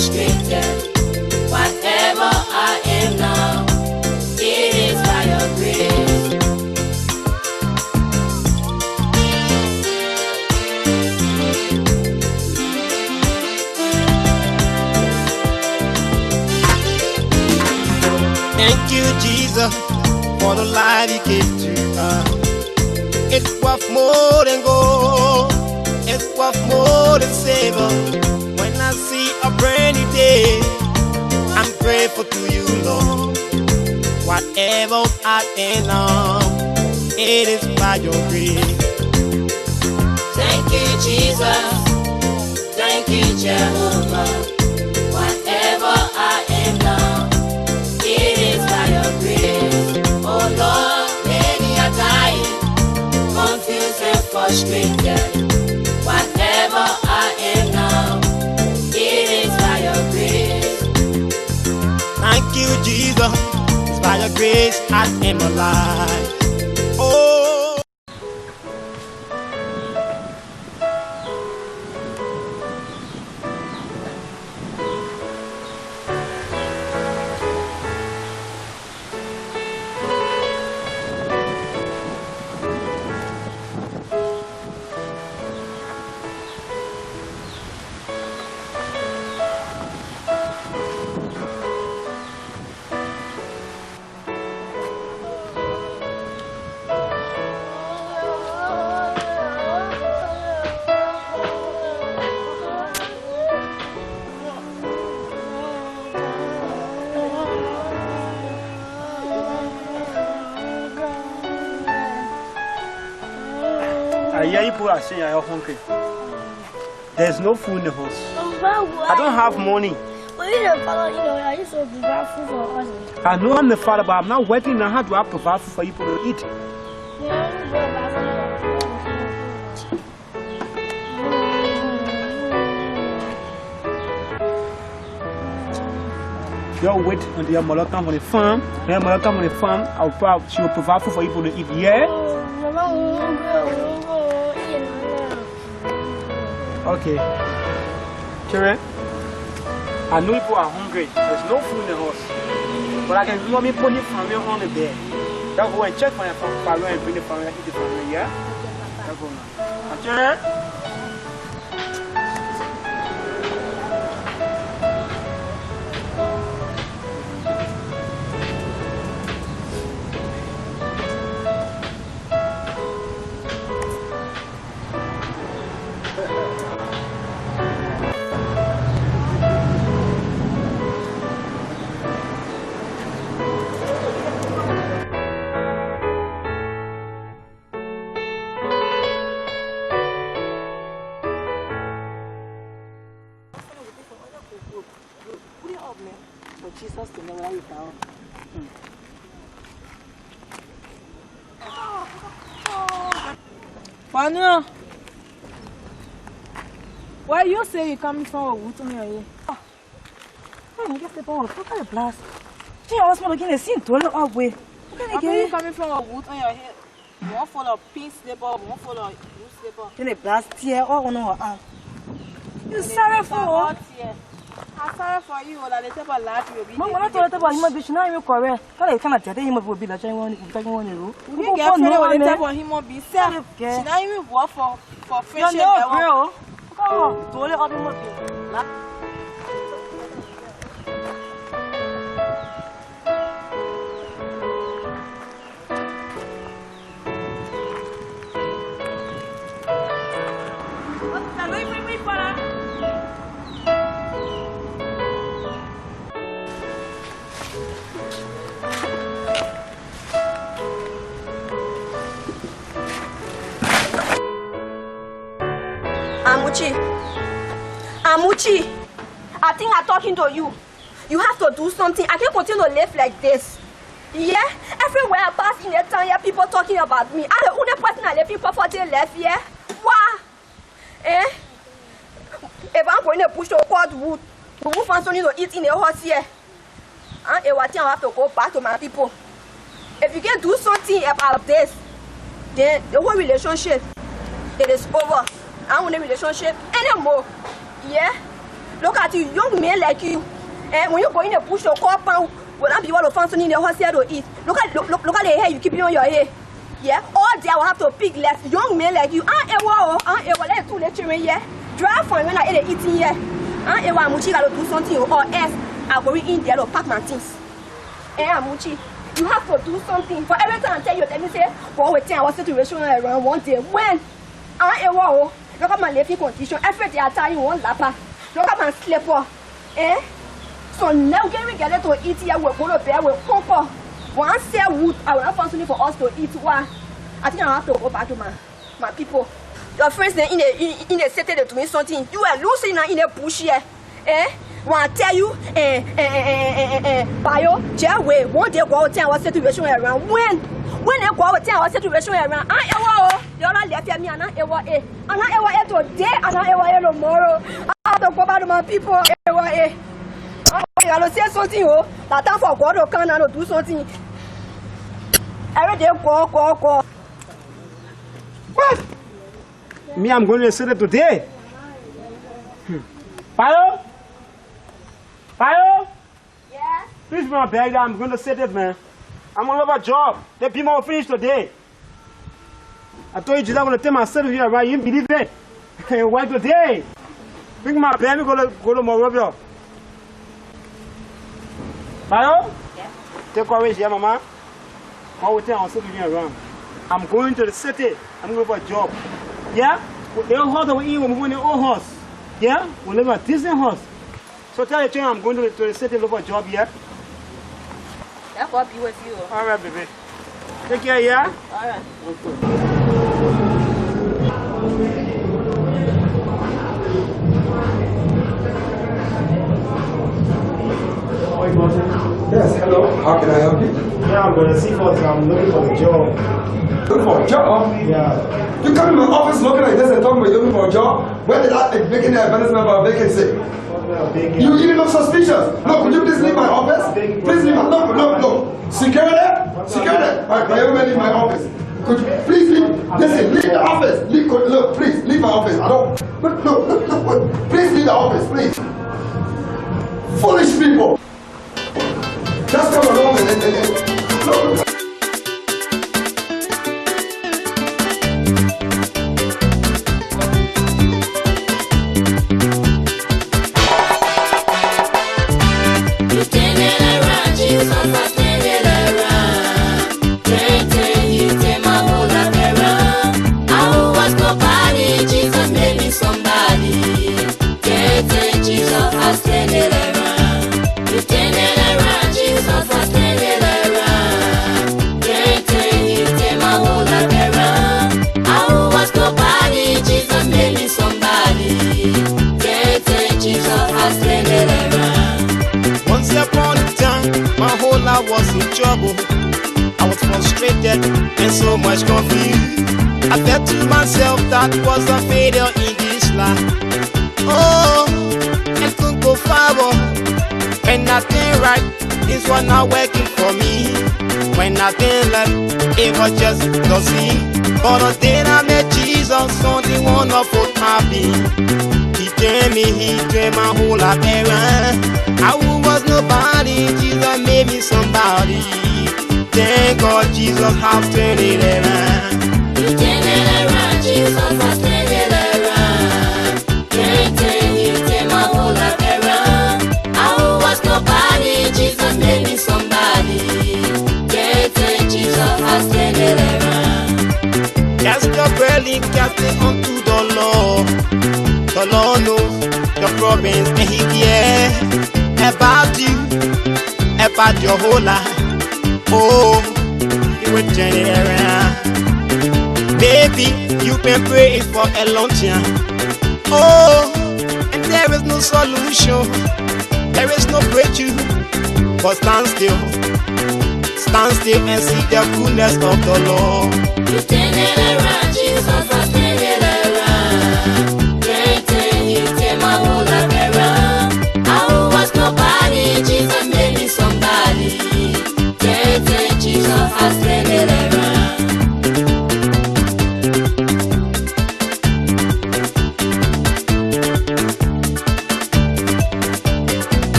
frustrated. Whatever I am now, it is by your grace. Thank you, Jesus, for the life you gave to us. It's worth more than gold. It's worth more than silver. When I see a brand new day, I'm grateful to you, Lord. Whatever I am now, it is by your grace. Thank you, Jesus. Thank you, Jehovah. Whatever I am now, it is by your grace. Oh Lord, many are dying, confused and frustrated. Whatever I am now, it is by your grace. Thank you, Jesus. It's by your grace I am alive. Oh. Yeah, people are saying you're hungry. There's no food in the house. I don't have money. I know I'm the father, but I'm not working now. How do I provide food for you to eat? You'll wait until your mother comes on the farm. When your mother comes on the farm, she will provide food for you to eat. Yeah? Okay. Children, I know people are hungry. There's no food in the house. But I can do me put it from your on the bed. I'll go and check for your family and bring the family and eat the family, yeah? I'll go now. Children? Jesus to know where you go. Wanu, why you say you coming from a wood to me? Oh, I guess the ball. Look at the blast. I was looking at scene to look up with. How are you coming from a wood on your head? One full of pink slipper, one full of blue slipper. Can they blast here or no? You sorry for I'm sorry for you, that the table laugh you. Mama, I told about him, but now you're correct. I can't tell him will be like I want to go on the roof. You get no table, he won't be self. She now even work for friendship. No, girl. Oh, told all the Amuchi, I think I'm talking to you. You have to do something. I can't continue to live like this. Yeah? Everywhere I pass in the town, yeah, people talking about me. I'm the only person I let people for their left, yeah? Why? Eh? If I'm going to push the cold wood, we will find something to eat in the house here. And I have to go back to my people. If you can do something about this, then the whole relationship, it is over. I don't want a relationship anymore. Yeah? Look at you, young men like you. And when you go in the bush, your car will not be able to find something in the horse here to eat. Look at the hair you keep on your hair. Yeah, all day I will have to pick less. Young men like you, let's do the children here. Drive for when I eat eating here. Amuchi got to do something or else I'll go in there to pack my things. Amuchi, you have to do something. For every time I tell you, let me say, well, we tell our situation around one day. When look at my living condition. Every day I tell you one lapper. Look at my slipper. So now we get to eat here, we're going to bear with copper. Once say wood, I will not find something for us to eat. Why? I think I have to go back to my people. Your friends in the city they're doing something. You are losing in the bush here. When I tell you, bio, Jaway, one day go out and our situation around. When they go out and our situation around, you're not left me, and I today, and I tomorrow. I have to go back to my people. I will say something. That time for God to come and do something. Every day, go. What? Me, I'm going to sit it today. Pio? Yeah? Please be my bag. I'm going to sit it, man. I'm going to have a job. The people will finish today. I told you I'm going to take myself here, right? You believe it? Why today? Bring my bag. Go to my rubber. Pio? Yeah? Take away here, Mama. I will tell you I'm sitting here around. I'm going to the city. I'm going for a job. Yeah? The old horse that we eat, we're moving the old horse. Yeah? We live at Disney horse. So tell the children I'm going to the city to look for a job, yeah? That's what be with you. All right, baby. Take care, yeah? All right. Yes, hello. How can I help you? Yeah, I'm going to see for I'm looking for a job. Looking for a job? Yeah. You come in my office looking like this and talking about you looking for a job? Where did I make an advertisement about a vacancy? You even look suspicious. No, could you please leave my office? Please leave my no. Security? Alright, can everyone leave my office? Could you please leave? Listen, leave the office. Look, please, leave my office. I don't. Look. Please leave the office, please. Foolish people. Just come along and look. I was in trouble. I was frustrated and so much confused. I felt to myself that was a failure in this life. Oh, and couldn't go forward. When nothing right, things were not working for me. When nothing left, it was just dusty. But the day I met Jesus, something wonderful happened. He turned my whole life around. I was nobody, Jesus made me somebody. Thank God Jesus has turned it around. You turned it around, Jesus has turned it around. You turned my whole life around. I was nobody, Jesus made me somebody. Jesus has turned it around. Cast your burden, cast it unto the Lord. The Lord knows your problems and He cares about you, about your whole life. Oh, He will turn it around. Baby, you've been praying for a long time. Oh, and there is no solution, there is no breakthrough. But stand still and see the goodness of the Lord. You turn it around, Jesus has turned it around. You turn my whole life around. I was nobody, Jesus made me somebody. Jesus has turned it around.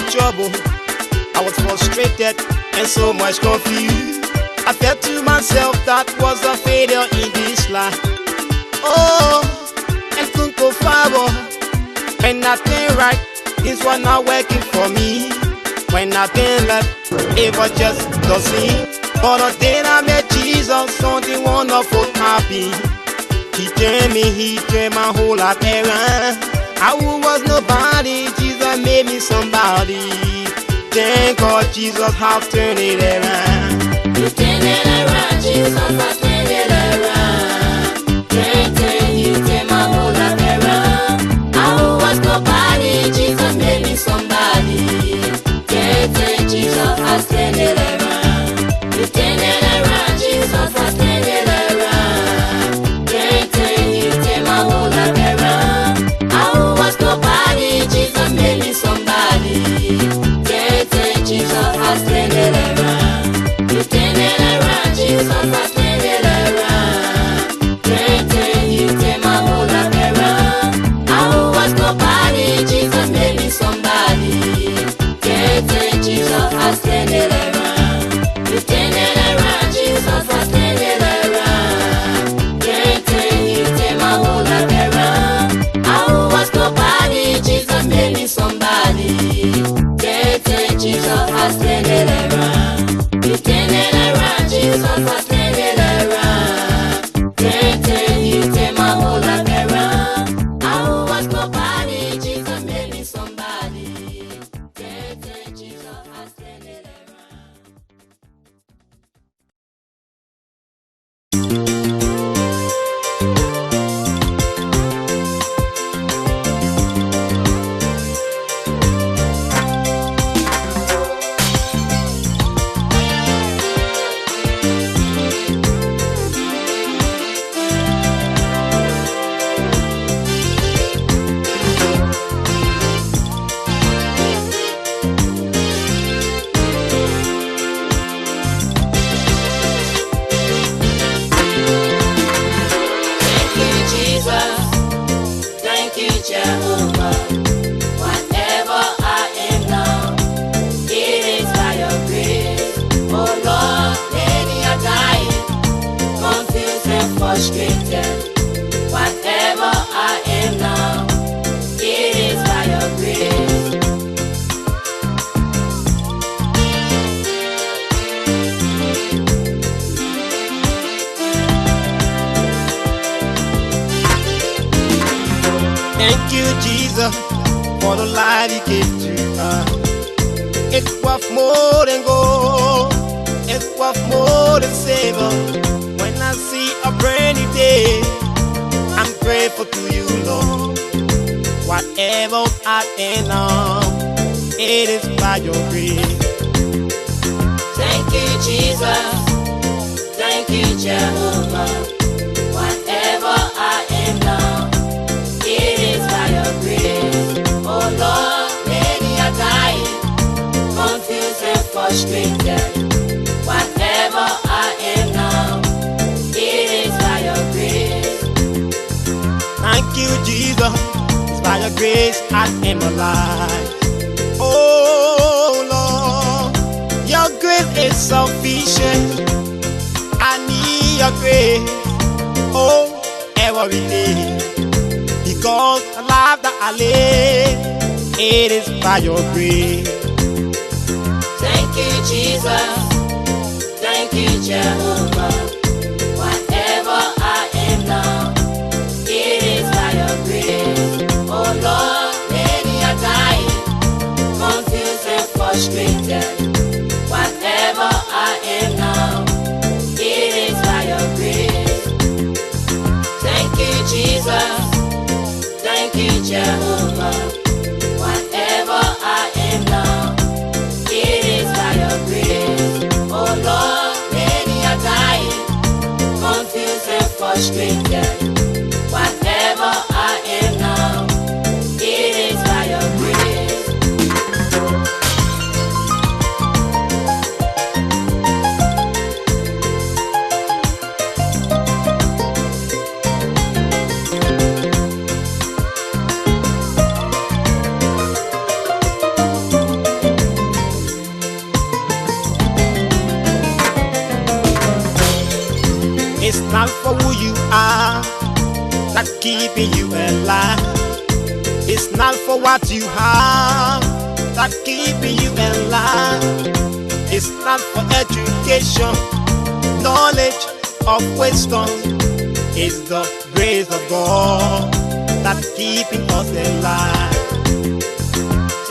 trouble. I was frustrated and so much confused. I felt to myself that was a failure in this life. Oh, and couldn't go forward. When nothing right, things were not working for me. When nothing left, it was just the same. But the day I met Jesus, something wonderful happened. He turned my whole life around. I was nobody, Jesus made me somebody. Thank God Jesus has turned it around. You turn it around, Jesus has turned it around. You turn my whole life around. I was nobody, Jesus made me somebody. Jesus has turned it around. You turn it around, Jesus has turned it around. You turn my whole life around. I was nobody, Jesus made me somebody. Jesus has turned it around. You turn it around, Jesus has turned it around. You turn my whole life around. I was nobody, Jesus made me somebody. Jesus has turned it around. You turn it around, Jesus has turned it around. You turn my whole life around. I was nobody, Jesus made me somebody. Jesus has turned it around. You turn it around, Jesus has turned it around. You turn my whole life around. I was nobody, Jesus made me somebody. Jesus has turned it around. Whatever I am now, it is by your grace. Thank you, Jesus, for the life you gave to us. It's worth more than gold. It's worth more than silver. When I see a brand new day, I'm grateful to you, Lord. Whatever I am now, it is by your grace. Thank you, Jesus. Thank you, Jehovah. Whatever I am now, it is by your grace. Oh Lord, many are dying, confused and frustrated. Whatever I am now, it is by your grace. Thank you, Jesus. It's by your grace I am alive. Oh Lord, your grace is sufficient. I need your grace, oh, every day. Because the life that I live, it is by your grace. Thank you, Jesus. Thank you, Jehovah. Whatever I am now, it is by your grace. Oh Lord, many are dying, confused and frustrated. Whatever I am now, it is by your grace. Thank you, Jesus. Thank you, Jehovah. Whatever I am now, it is by your grace. Oh Lord, many are dying, confused and frustrated. Whatever I am now, it is by your grace. not for who you are that keeping you alive. It's not for what you have that keeping you alive. It's not for education, knowledge, of wisdom. It's the grace of God that keeping us alive.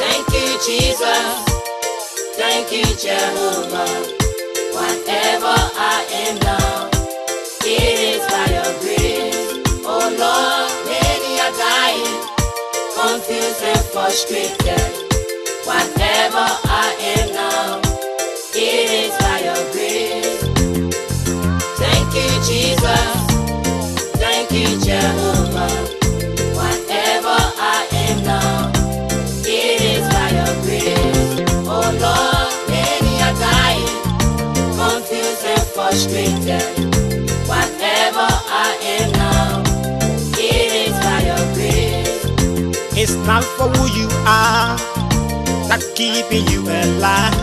Thank you, Jesus. Thank you, Jehovah. Whatever I am now, it is by your grace. Oh Lord, many are dying, confused and frustrated. Whatever I am now, it is by your grace. Thank you, Jesus. Thank you, Jehovah. Whatever I am now, it is by your grace. Oh Lord, many are dying, confused and frustrated. Whatever I am now, it is by your grace. It's not for who you are that keeping you alive.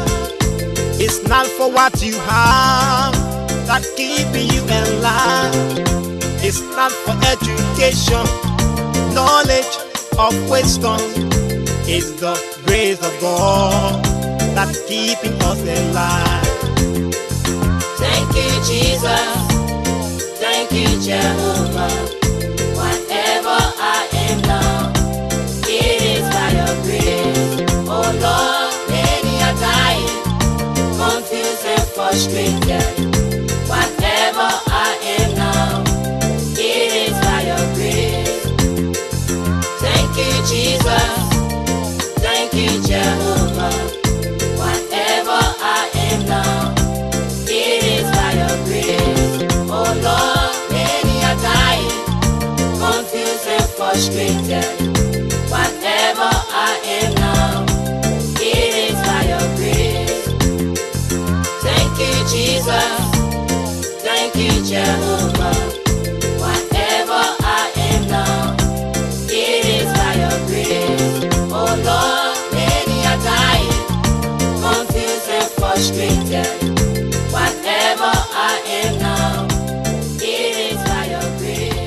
It's not for what you have that keeping you alive. It's not for education, knowledge, of wisdom. It's the grace of God that keeping us alive. Thank you, Jesus. Thank you, Jehovah. Whatever I am now, it is by your grace. Oh Lord, many are dying, confused and frustrated. Whatever I am now, it is by your grace. Thank you, Jesus. Thank you, Jehovah. Whatever I am now, it is by your grace. Oh Lord, many are dying, confused and frustrated. Whatever I am now, it is by your grace. Thank you, Jesus. Thank you, Jehovah. Whatever I am now, it is by your grace. Oh Lord, many are dying, confused and frustrated. Whatever I am now, it is by your grace.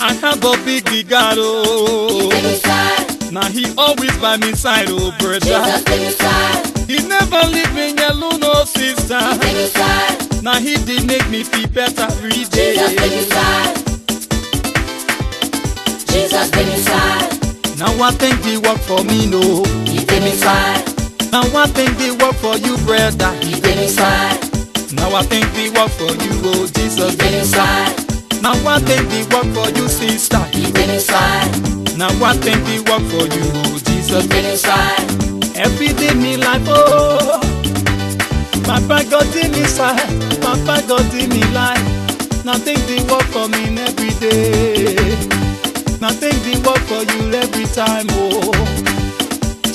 I have a big God, oh. Now he always by me side, oh brother. He never leave me alone, oh sister. Now he did make me feel better every day. Jesus been inside. Now I think he work for me, no. He been inside. Now I think he work for you, brother. He been inside. Now I think he work for you, oh Jesus Been inside. Now I think he work for you, sister. He been inside. Now I think he work for you, oh Jesus Been inside. Every day me life, oh Papa God in me side, Papa God in me life. Nothing they work for me every day. Nothing they work for you every time, oh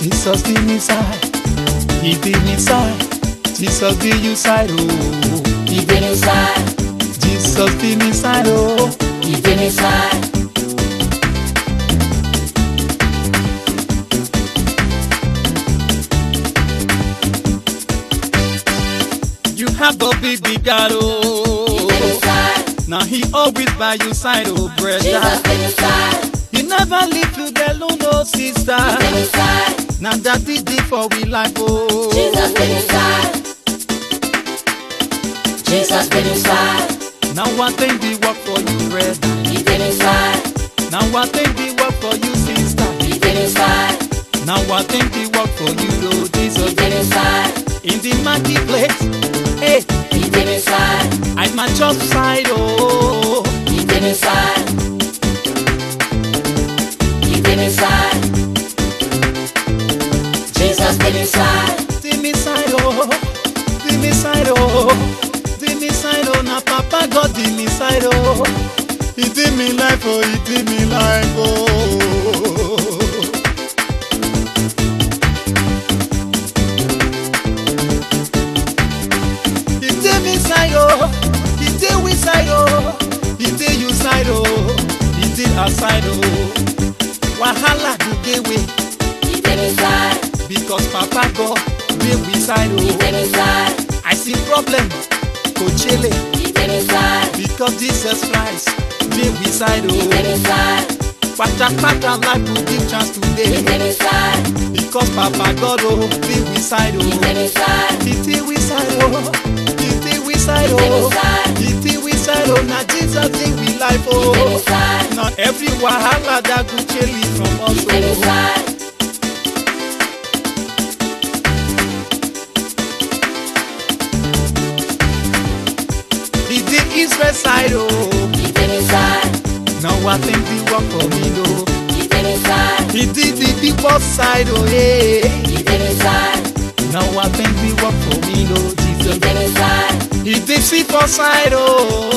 Jesus be me side, he be me side. Jesus be you side, oh He been inside. Jesus be me side, oh He been inside. You have a big God, oh Been inside. Now he always by your side, oh brother. Jesus been inside. He never leave you alone, oh sister. Been inside. Now that he did for we life, oh Jesus been inside. Jesus been inside. Now I think we work for you, brother. He been inside. Now I think we work for you, sister. He been inside. Now I think we work for you, oh Jesus. He been inside. In the marketplace, hey, He been inside. at my church side, oh He been inside. He been inside. Jesus been inside. see me side, oh see me side, oh see me side, oh now Papa God in me side, oh he did me life, oh he did me life, oh he did me side, oh he did we side, oh he dey you side oh, he dey outside oh. Wahala go dey way, He dey me side, because Papa God dey we side he oh. dey me side, I see problem, go chele, he dey me side, because Jesus Christ dey we side he dey me oh. side, Pata life go give chance he today, dey me side, because Papa God oh dey we side he oh. dey me side, He dey we side oh, he dey we side he dey me oh, side, he dey we side oh. Na Jesus dey we life he dey me oh. side, Not every wahala that go chele from us he dey me oh. side, He dey Israel side oh. he dey me side, Now I think the work for me though. he dey me side, He did the deep side oh yeah. he dey me side, Now I think the work for me though. he Jesus. dey me side, He did see for side oh.